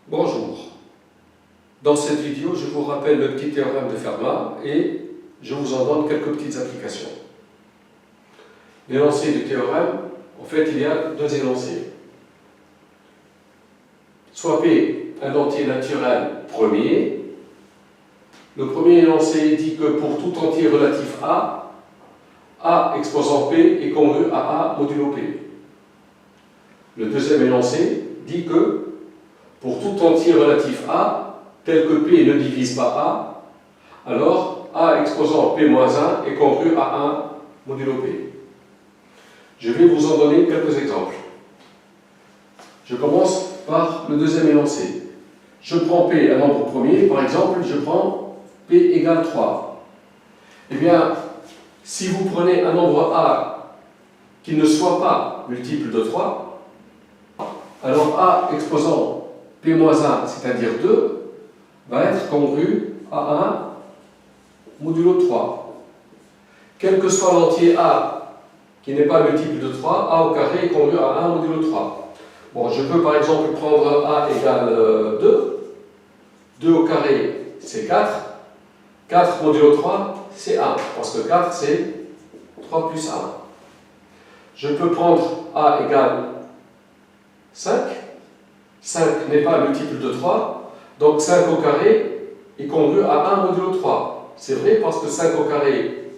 Bonjour. Dans cette vidéo, je vous rappelle le petit théorème de Fermat et je vous en donne quelques petites applications. L'énoncé du théorème, en fait, il y a deux énoncés. Soit P, un entier naturel premier. Le premier énoncé dit que pour tout entier relatif A exposant P est congru à A modulo P. Le deuxième énoncé dit que pour tout entier relatif A, tel que P ne divise pas A, alors A exposant P-1 est congru à 1 modulo P. Je vais vous en donner quelques exemples. Je commence par le deuxième énoncé. Je prends P un nombre premier, par exemple, je prends P égale 3. Eh bien, si vous prenez un nombre A qui ne soit pas multiple de 3, alors A exposant P-1, c'est-à-dire 2, va être congru à 1 modulo 3. Quel que soit l'entier A qui n'est pas multiple de 3, A au carré est congru à 1 modulo 3. Bon, je peux par exemple prendre A égale 2. 2 au carré, c'est 4. 4 modulo 3, c'est 1. Parce que 4, c'est 3 plus 1. Je peux prendre A égale 5. 5 n'est pas multiple de 3. Donc 5 au carré est congru à 1 modulo 3. C'est vrai parce que 5 au carré,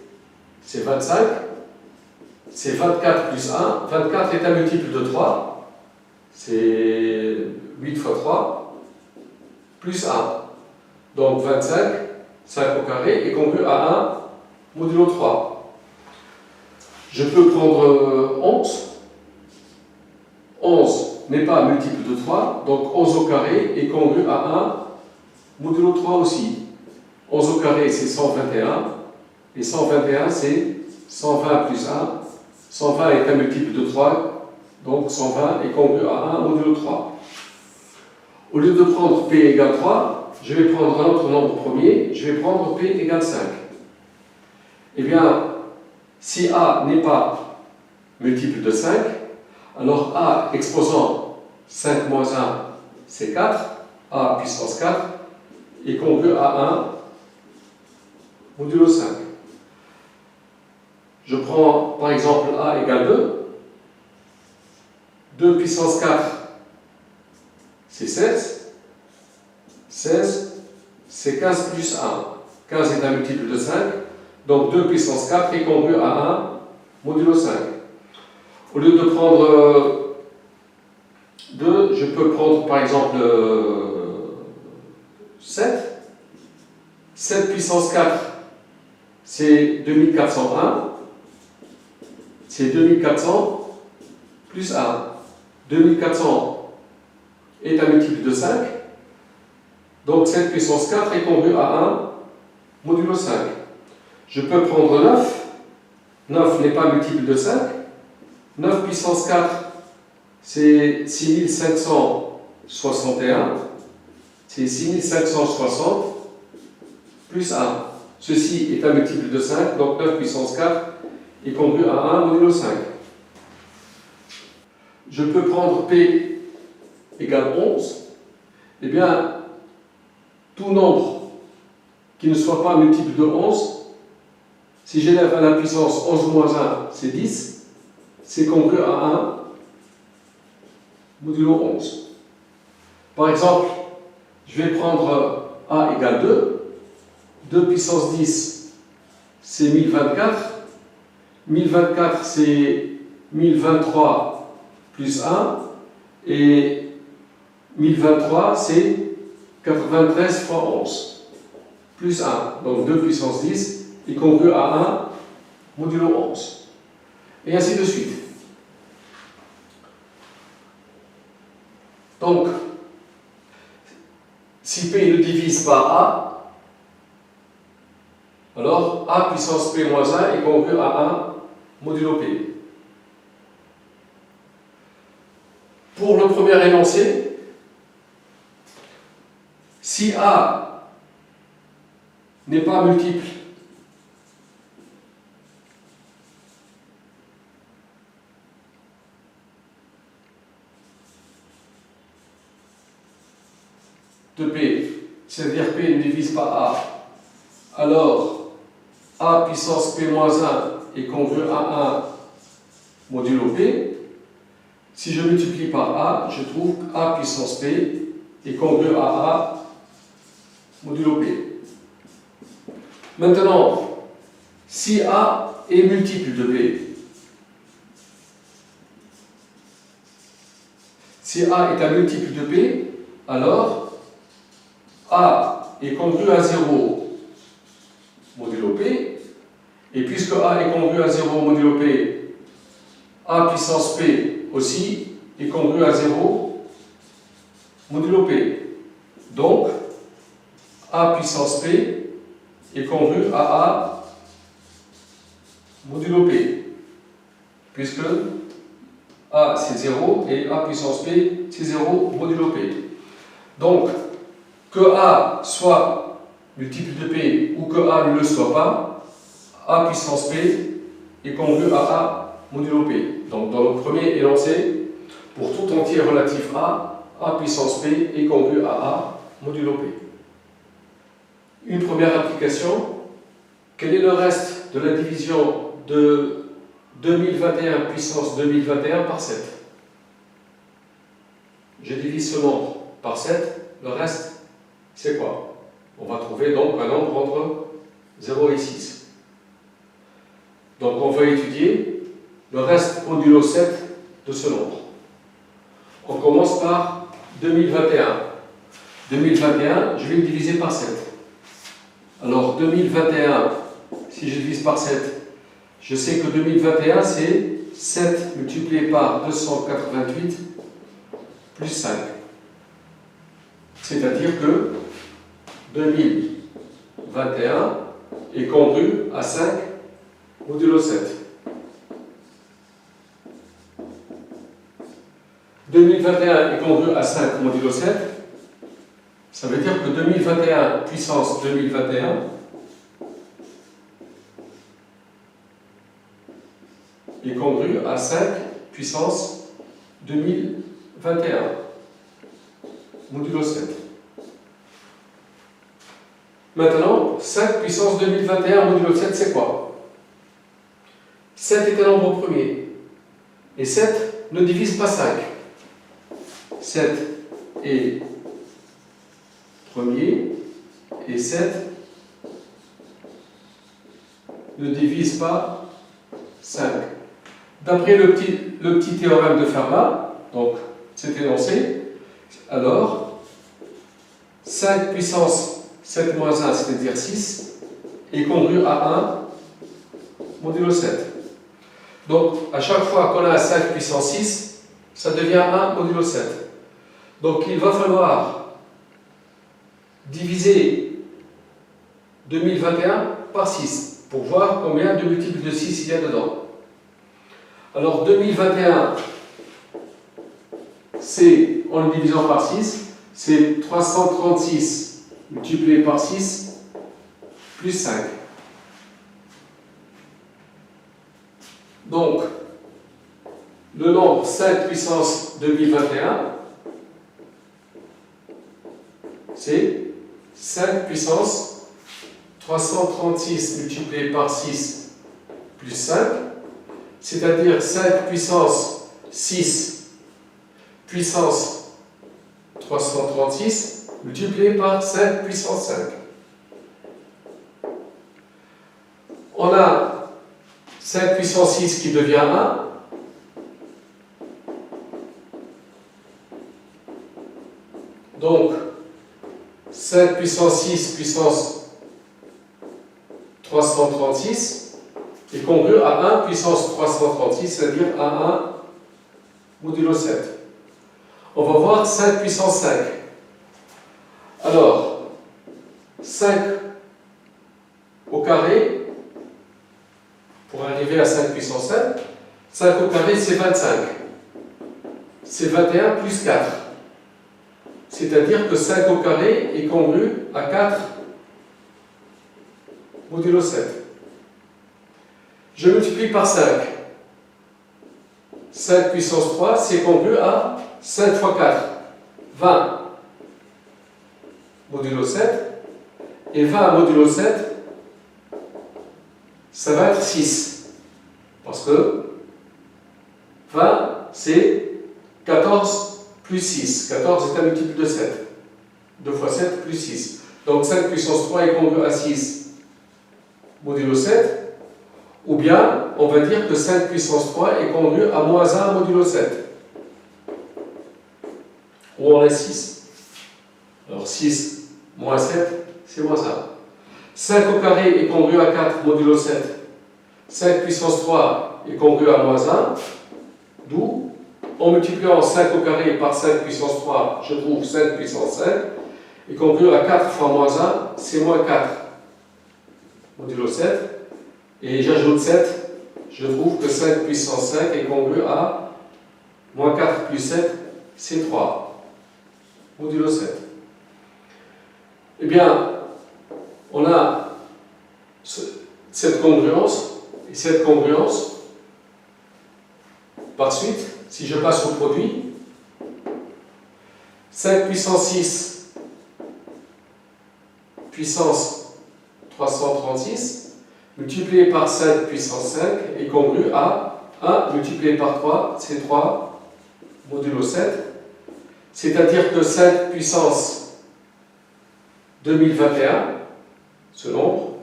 c'est 25. C'est 24 plus 1. 24 est un multiple de 3. C'est 8 fois 3 plus 1. Donc 25, 5 au carré est congru à 1 modulo 3. Je peux prendre 11. 11 n'est pas multiple de 3, donc 11 au carré est congru à 1 modulo 3 aussi. 11 au carré c'est 121, et 121 c'est 120 plus 1. 120 est un multiple de 3, donc 120 est congru à 1 modulo 3. Au lieu de prendre P égale 3, je vais prendre un autre nombre premier, je vais prendre P égale 5. Eh bien, si A n'est pas multiple de 5, alors A exposant 5 moins 1, c'est 4, A puissance 4, est congru à 1 modulo 5. Je prends par exemple A égale 2. 2 puissance 4, c'est 16. 16, c'est 15 plus 1. 15 est un multiple de 5, donc 2 puissance 4 est congru à 1 modulo 5. Au lieu de prendre 2, je peux prendre par exemple 7. 7 puissance 4, c'est 2401. C'est 2400 plus 1. 2400 est un multiple de 5. Donc 7 puissance 4 est congru à 1 modulo 5. Je peux prendre 9. 9 n'est pas multiple de 5. 9 puissance 4, c'est 6561. C'est 6560 plus 1. Ceci est un multiple de 5, donc 9 puissance 4 est congru à 1 modulo 5. Je peux prendre P égale 11. Eh bien, tout nombre qui ne soit pas multiple de 11, si j'élève à la puissance 11 moins 1, c'est 10, c'est congru à 1 modulo 11. Par exemple, je vais prendre A égale 2. 2 puissance 10, c'est 1024. 1024, c'est 1023 plus 1. Et 1023, c'est 93 fois 11 plus 1. Donc 2 puissance 10 est congru à 1 modulo 11. Et ainsi de suite. Donc, si P ne divise pas A, alors A puissance P moins 1 est congru à 1 modulo P. Pour le premier énoncé, si A n'est pas multiple de P, c'est-à-dire P ne divise pas A, alors A puissance P moins 1 est congru à 1 modulo P. Si je multiplie par A, je trouve A puissance P est congru à A modulo P. Maintenant, si A est multiple de P, si A est un multiple de P, alors A est congru à 0 modulo P, et puisque A est congru à 0 modulo P, A puissance P aussi est congru à 0 modulo P. Donc, A puissance P est congru à A modulo P, puisque A c'est 0 et A puissance P c'est 0 modulo P. Donc, que A soit multiple de P ou que A ne le soit pas, A puissance P est congru à A modulo P. Donc, dans le premier énoncé, pour tout entier relatif à, A puissance P est congru à A modulo P. Une première application, quel est le reste de la division de 2021 puissance 2021 par 7? Je divise ce nombre par 7, le reste, c'est quoi? On va trouver donc un nombre entre 0 et 6. Donc on va étudier le reste modulo 7 de ce nombre. On commence par 2021. 2021, je vais le diviser par 7. Alors 2021, si je divise par 7, je sais que 2021 c'est 7 multiplié par 288 plus 5. C'est-à-dire que 2021 est congru à 5 modulo 7. 2021 est congru à 5 modulo 7. Ça veut dire que 2021 puissance 2021 est congru à 5 puissance 2021 modulo 7. Maintenant, 5 puissance 2021 modulo 7, c'est quoi? 7 est un nombre premier. Et 7 ne divise pas 5. 7 est premier. Et 7 ne divise pas 5. D'après le petit théorème de Fermat, donc cet énoncé, alors 5 puissance 7 moins 1, c'est-à-dire 6, est congru à 1 modulo 7. Donc, à chaque fois qu'on a 5 puissance 6, ça devient 1 modulo 7. Donc, il va falloir diviser 2021 par 6 pour voir combien de multiples de 6 il y a dedans. Alors, 2021, c'est, en le divisant par 6, c'est 336 multiplié par 6 plus 5. Donc, le nombre 5 puissance 2021, c'est 5 puissance 336 multiplié par 6 plus 5, c'est-à-dire 5 puissance 6 puissance 336 multiplié par 5 puissance 5. On a 5 puissance 6 qui devient 1. Donc, 5 puissance 6 puissance 336 est congru à 1 puissance 336, c'est-à-dire à 1 modulo 7. On va voir 5 puissance 5. Alors, 5 au carré, pour arriver à 5 puissance 5, 5 au carré c'est 25. C'est 21 plus 4. C'est-à-dire que 5 au carré est congru à 4 modulo 7. Je multiplie par 5. 5 puissance 3, c'est congru à 5 fois 4. 20. modulo 7, et 20 modulo 7, ça va être 6. Parce que 20, c'est 14 plus 6. 14 est un multiple de 7. 2 fois 7 plus 6. Donc 5 puissance 3 est congru à 6 modulo 7. Ou bien, on va dire que 5 puissance 3 est congru à moins 1 modulo 7. Où on a 6. Alors 6 moins 7, c'est moins 1. 5 au carré est congru à 4 modulo 7. 5 puissance 3 est congru à moins 1. D'où, en multipliant 5 au carré par 5 puissance 3, je trouve 5 puissance 5. Et congru à 4 fois moins 1, c'est moins 4 modulo 7. Et j'ajoute 7, je trouve que 5 puissance 5 est congru à moins 4 plus 7, c'est 3 modulo 7. Eh bien, on a cette congruence, et cette congruence, par suite, si je passe au produit, 5 puissance 6 puissance 336 multiplié par 5 puissance 5 est congru à 1 multiplié par 3, c'est 3 modulo 7. C'est-à-dire que 5 puissance 2021, ce nombre,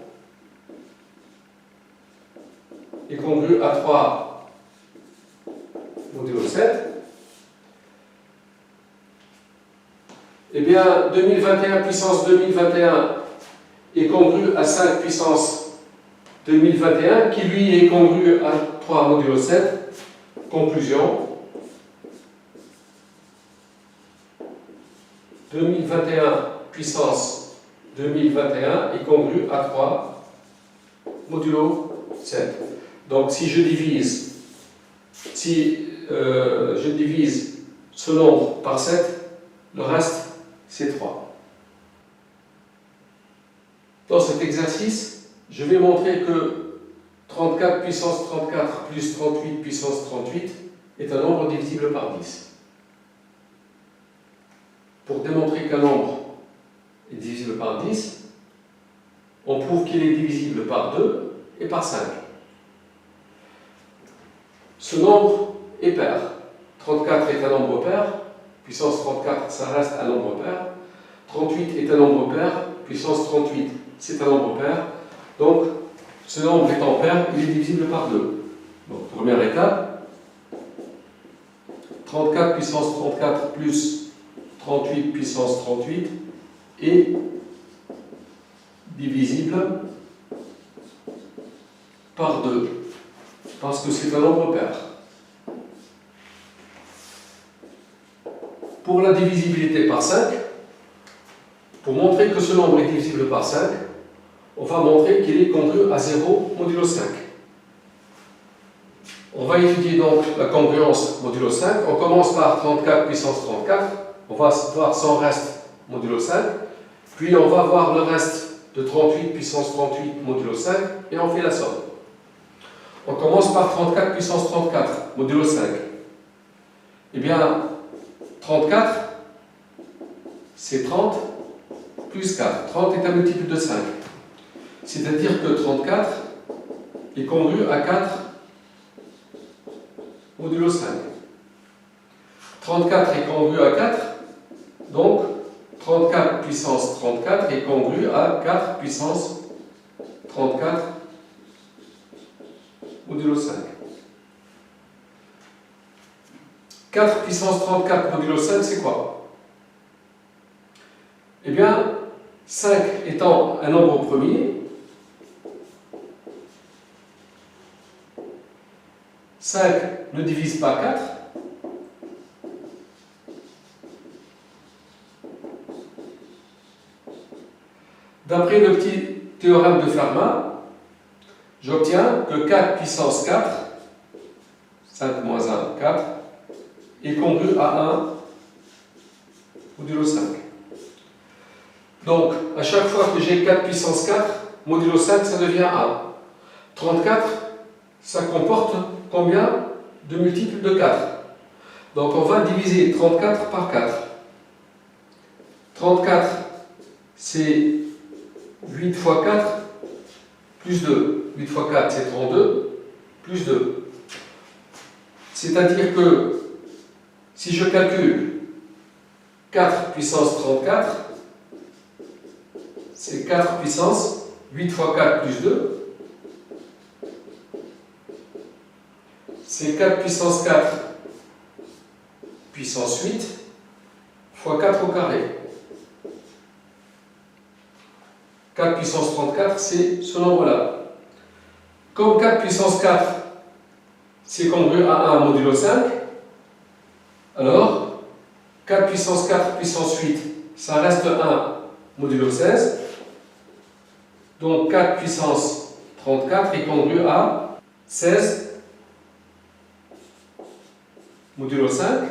est congru à 3 modulo 7. Eh bien, 2021 puissance 2021 est congru à 5 puissance 2021, qui lui est congru à 3 modulo 7. Conclusion. 2021 puissance 2021 est congru à 3 modulo 7. Donc si je divise ce nombre par 7, le reste c'est 3. Dans cet exercice, je vais montrer que 34 puissance 34 plus 38 puissance 38 est un nombre divisible par 10. Pour démontrer qu'un nombre est divisible par 10, on prouve qu'il est divisible par 2 et par 5. Ce nombre est pair. 34 est un nombre pair, puissance 34, ça reste un nombre pair. 38 est un nombre pair, puissance 38, c'est un nombre pair. Donc, ce nombre étant pair, il est divisible par 2. Donc, première étape, 34 puissance 34 plus 38 puissance 38 est divisible par 2, parce que c'est un nombre pair. Pour la divisibilité par 5, pour montrer que ce nombre est divisible par 5, on va montrer qu'il est congru à 0 modulo 5. On va étudier donc la congruence modulo 5. On commence par 34 puissance 34. On va voir son reste modulo 5. Puis on va voir le reste de 38 puissance 38 modulo 5 et on fait la somme. On commence par 34 puissance 34 modulo 5. Eh bien, 34, c'est 30 plus 4. 30 est un multiple de 5. C'est-à-dire que 34 est congru à 4 modulo 5. 34 est congru à 4, donc 34 puissance 34 est congru à 4 puissance 34 modulo 5. 4 puissance 34 modulo 5, c'est quoi? Eh bien, 5 étant un nombre premier, 5 ne divise pas 4. D'après le petit théorème de Fermat, j'obtiens que 4 puissance 4, 5 moins 1, 4, est congru à 1 modulo 5. Donc, à chaque fois que j'ai 4 puissance 4, modulo 5, ça devient 1. 34, ça comporte combien de multiples de 4? Donc, on va diviser 34 par 4. 34 c'est 8 fois 4 plus 2. 8 fois 4, c'est 32, plus 2. C'est-à-dire que si je calcule 4 puissance 34, c'est 4 puissance 8 fois 4 plus 2, c'est 4 puissance 4 puissance 8 fois 4 au carré. 4 puissance 34, c'est ce nombre-là. Comme 4 puissance 4, c'est congru à 1 modulo 5, alors 4 puissance 4 puissance 8, ça reste 1 modulo 16. Donc 4 puissance 34 est congru à 16 modulo 5.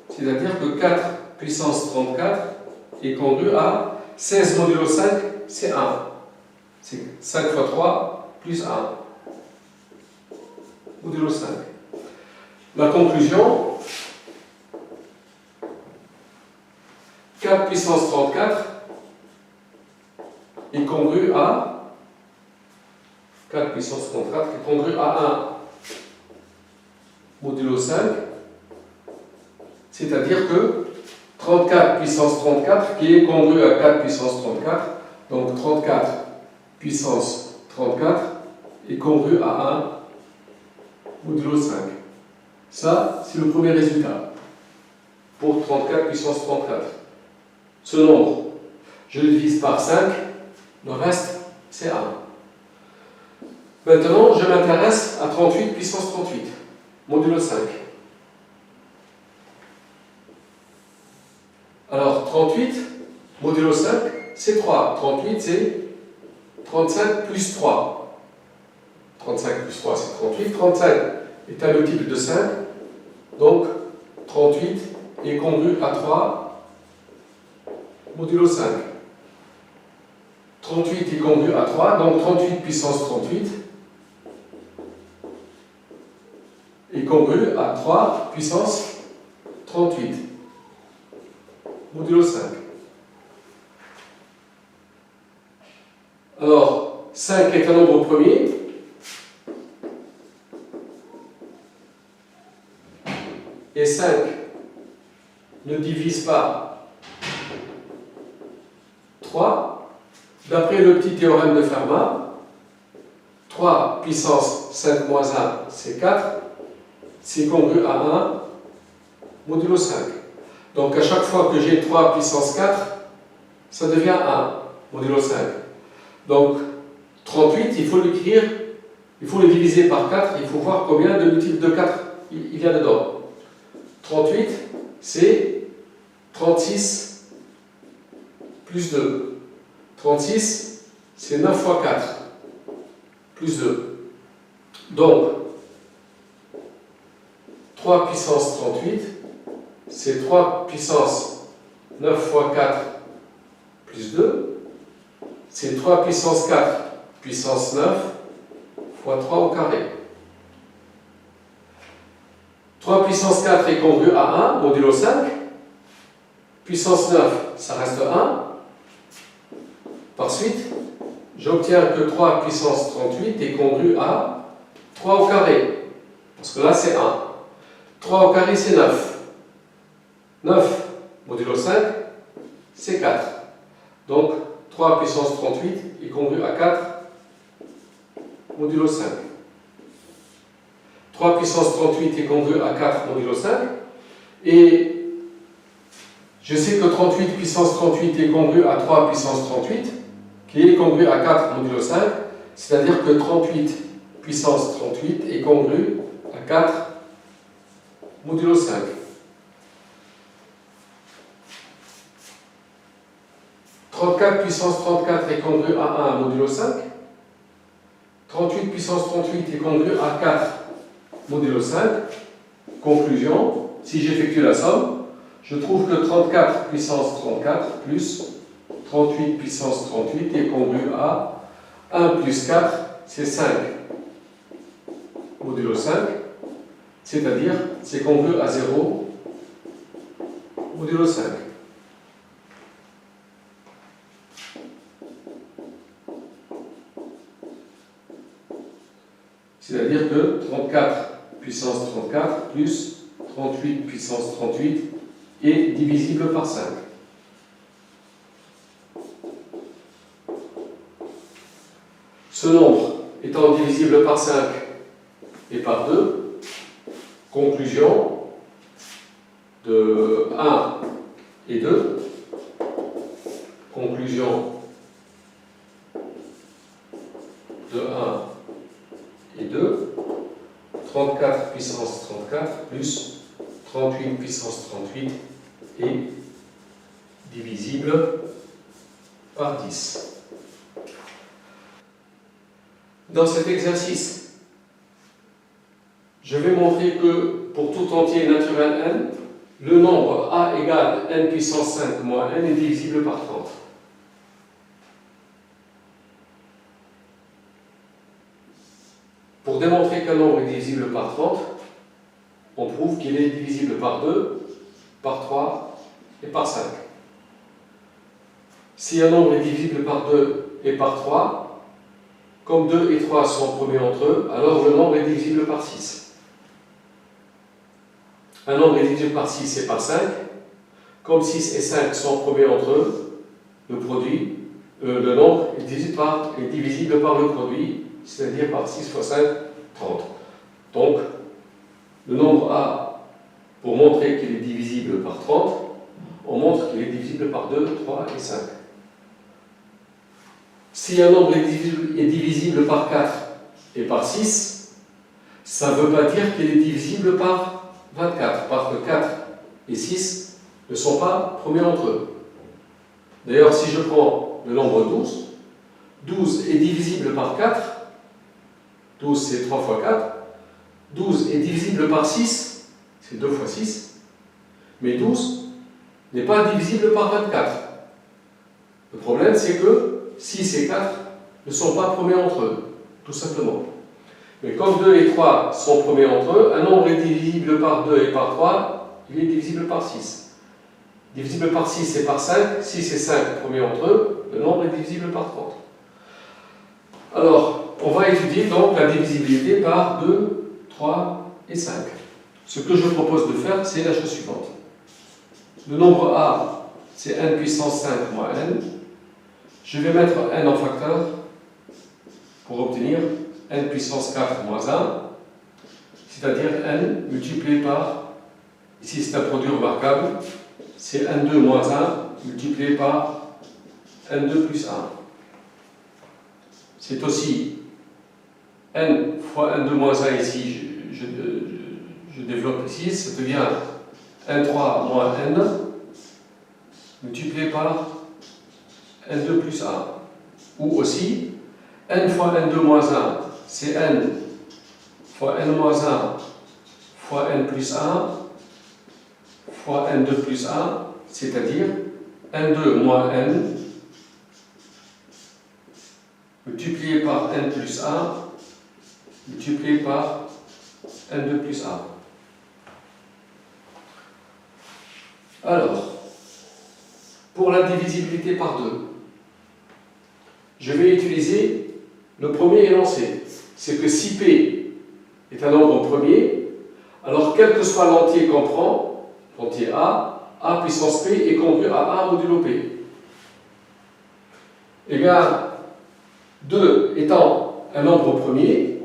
C'est-à-dire que 4 puissance 34 est congru à 16 modulo 5, c'est 1. C'est 5 fois 3 plus 1 modulo 5. La conclusion, 4 puissance 34 est congru à 4 puissance 34 est congru à 1 modulo 5, c'est-à-dire que 34 puissance 34 qui est congru à 4 puissance 34, donc 34 puissance 34 est congru à 1 modulo 5. Ça, c'est le premier résultat pour 34 puissance 34. Ce nombre, je le divise par 5, le reste, c'est 1. Maintenant, je m'intéresse à 38 puissance 38, modulo 5. Alors, 38, modulo 5, c'est 3. 38, c'est 35 plus 3. 35 plus 3, c'est 38. 35 est un multiple de 5. Donc, 38 est congru à 3 modulo 5. 38 est congru à 3, donc 38 puissance 38 est congru à 3 puissance 38 modulo 5. Alors, 5 est un nombre premier. Et 5 ne divise pas 3. D'après le petit théorème de Fermat, 3 puissance 5 moins 1, c'est 4. C'est congru à 1 modulo 5. Donc à chaque fois que j'ai 3 puissance 4, ça devient 1 modulo 5. Donc 38, il faut l'écrire, il faut le diviser par 4, il faut voir combien de multiples de 4 il y a dedans. 38, c'est 36 plus 2. 36, c'est 9 fois 4 plus 2. Donc, 3 puissance 38, c'est 3 puissance 9 fois 4 plus 2. C'est 3 puissance 4 puissance 9 fois 3 au carré. 3 puissance 4 est congru à 1, modulo 5. Puissance 9, ça reste 1. Par suite, j'obtiens que 3 puissance 38 est congru à 3 au carré. Parce que là, c'est 1. 3 au carré, c'est 9. 9 modulo 5, c'est 4. Donc, 3 puissance 38 est congru à 4 modulo 5. 3 puissance 38 est congru à 4 modulo 5. Et je sais que 38 puissance 38 est congru à 3 puissance 38, qui est congru à 4 modulo 5. C'est-à-dire que 38 puissance 38 est congru à 4 modulo 5. 34 puissance 34 est congru à 1 modulo 5. 38 puissance 38 est congru à 4 modulo 5. Conclusion, si j'effectue la somme, je trouve que 34 puissance 34 plus 38 puissance 38 est congru à 1 plus 4, c'est 5 modulo 5, c'est-à-dire c'est congru à 0 modulo 5. puissance 34 plus 38 puissance 38 est divisible par 5. Ce nombre étant divisible par 5 et par 2, conclusion de 1 et 2, conclusion de 1 et 2, 34 puissance 34 plus 38 puissance 38 est divisible par 10. Dans cet exercice, je vais montrer que pour tout entier naturel n, le nombre a égale n puissance 5 moins n est divisible par 30. Pour démontrer qu'un nombre est divisible par 30, on prouve qu'il est divisible par 2, par 3 et par 5. Si un nombre est divisible par 2 et par 3, comme 2 et 3 sont premiers entre eux, alors le nombre est divisible par 6. Un nombre est divisible par 6 et par 5. Comme 6 et 5 sont premiers entre eux, le nombre est divisible par le produit, c'est-à-dire par 6 fois 5, 30. Donc, le nombre A, pour montrer qu'il est divisible par 30, on montre qu'il est divisible par 2, 3 et 5. Si un nombre est divisible par 4 et par 6, ça ne veut pas dire qu'il est divisible par 24, parce que 4 et 6 ne sont pas premiers entre eux. D'ailleurs, si je prends le nombre 12, 12 est divisible par 4, 12 c'est 3 fois 4, 12 est divisible par 6, c'est 2 fois 6, mais 12 n'est pas divisible par 24. Le problème c'est que 6 et 4 ne sont pas premiers entre eux, tout simplement. Mais comme 2 et 3 sont premiers entre eux, un nombre est divisible par 2 et par 3, il est divisible par 6. Divisible par 6 et par 5, 6 et 5 premiers entre eux, le nombre est divisible par 30. Alors, on va étudier donc la divisibilité par 2, 3 et 5. Ce que je propose de faire, c'est la chose suivante. Le nombre A, c'est n puissance 5 moins n. Je vais mettre n en facteur pour obtenir n puissance 4 moins 1, c'est-à-dire n multiplié par, ici c'est un produit remarquable, c'est n2 moins 1 multiplié par n2 plus 1. C'est aussi n fois n2 moins 1 ici, je développe ici, ça devient n3 moins n multiplié par n2 plus 1. Ou aussi, n fois n2 moins 1, c'est n fois n moins 1 fois n plus 1 fois n2 plus 1, c'est-à-dire n2 moins n multiplié par n plus 1 multiplié par n2 plus 1. Alors, pour la divisibilité par 2, je vais utiliser le premier énoncé. C'est que si P est un nombre premier, alors quel que soit l'entier qu'on prend, l'entier A, A puissance P est congru à A modulo P. Eh bien, 2 étant un nombre premier,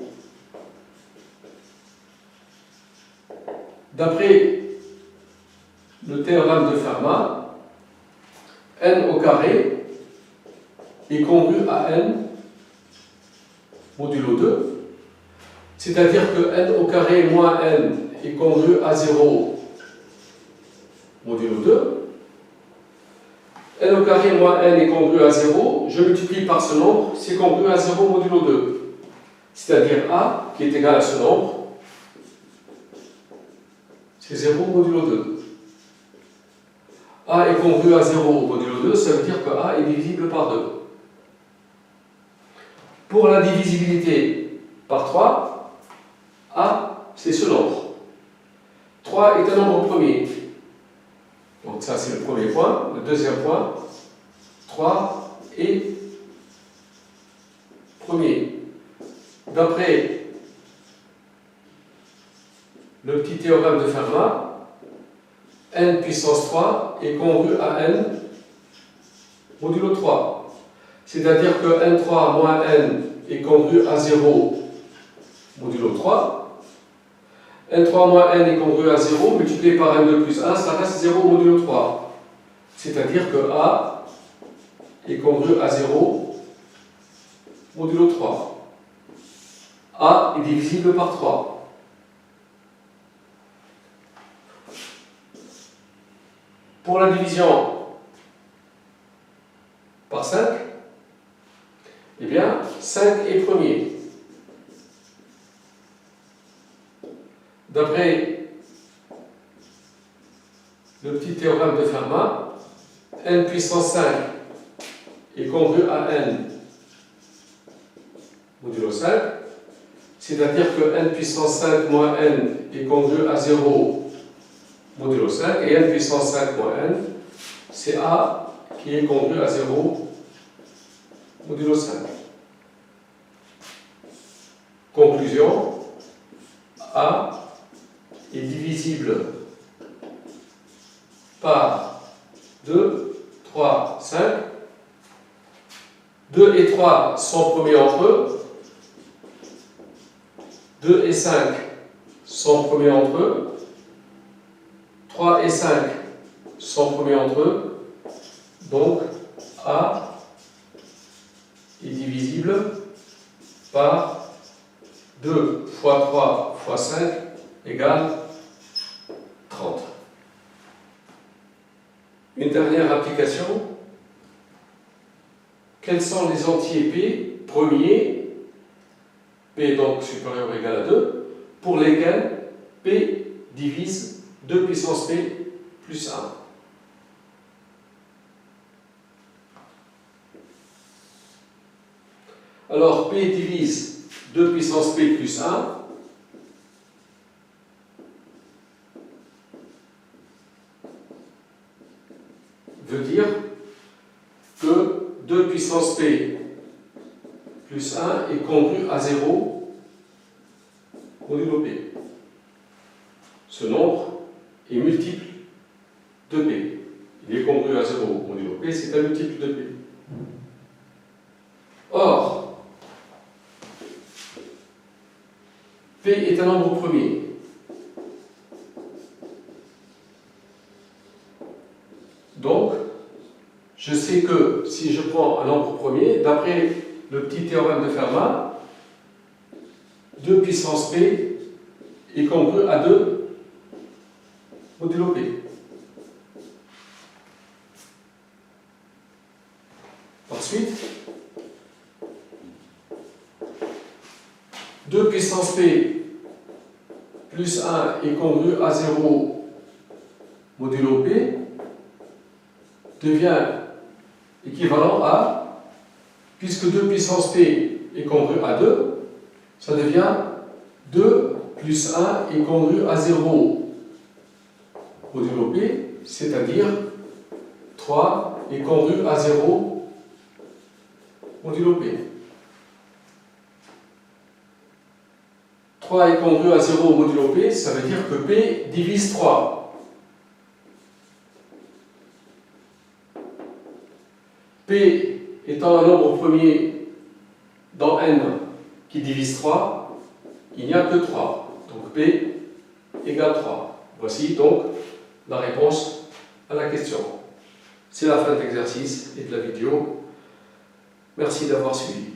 d'après le théorème de Fermat, n au carré est congru à n modulo 2, c'est-à-dire que n au carré moins n est congru à 0 modulo 2. n au carré moins n est congru à 0, je multiplie par ce nombre, c'est congru à 0 modulo 2. C'est-à-dire a, qui est égal à ce nombre, c'est 0 modulo 2. A est congru à 0 modulo 2, ça veut dire que A est divisible par 2. Pour la divisibilité par 3, A, c'est ce nombre. 3 est un nombre premier. Donc ça, c'est le premier point. Le deuxième point, 3 est premier. D'après le petit théorème de Fermat, n puissance 3 est congru à n modulo 3. C'est-à-dire que n3 moins n est congru à 0 modulo 3. n3 moins n est congru à 0 multiplié par n2 plus 1, ça reste 0 modulo 3. C'est-à-dire que a est congru à 0 modulo 3. A est divisible par 3. Pour la division par 5, eh bien, 5 est premier. D'après le petit théorème de Fermat, n puissance 5 est congru à n modulo 5, c'est-à-dire que n puissance 5 moins n est congru à 0 modulo 5, et n puissance 5 moins n, c'est a qui est congru à 0 modulo 5. Conclusion, a est divisible par 2, 3, 5. 2 et 3 sont premiers entre eux. 2 et 5 sont premiers entre eux. 3 et 5 sont premiers entre eux. Donc, A est divisible par 2 fois 3 fois 5 égale 30. Une dernière application. Quels sont les entiers P premiers, P donc supérieur ou égal à 2, pour lesquels P divise 2 puissance P plus 1? Alors, P divise 2 puissance P plus 1. Veut dire que 2 puissance P plus 1 est congru à 0 modulo P. Ce nombre est multiple de P. Il est congru à 0 modulo P, c'est un multiple de P. Or, P est un nombre premier. Donc, je sais que si je prends un nombre premier, d'après le petit théorème de Fermat, 2 puissance P est congru à 2 modulo P. Ensuite, 2 puissance P plus 1 est congru à 0 modulo P devient équivalent à, puisque 2 puissance P est congru à 2, ça devient 2 plus 1 est congru à 0 modulo P, c'est-à-dire 3 est congru à 0 modulo P. 3 est congru à 0 modulo P, ça veut dire que P divise 3. P étant un nombre premier dans n qui divise 3, il n'y a que 3. Donc P égale 3. Voici donc la réponse à la question. C'est la fin de l'exercice et de la vidéo. Merci d'avoir suivi.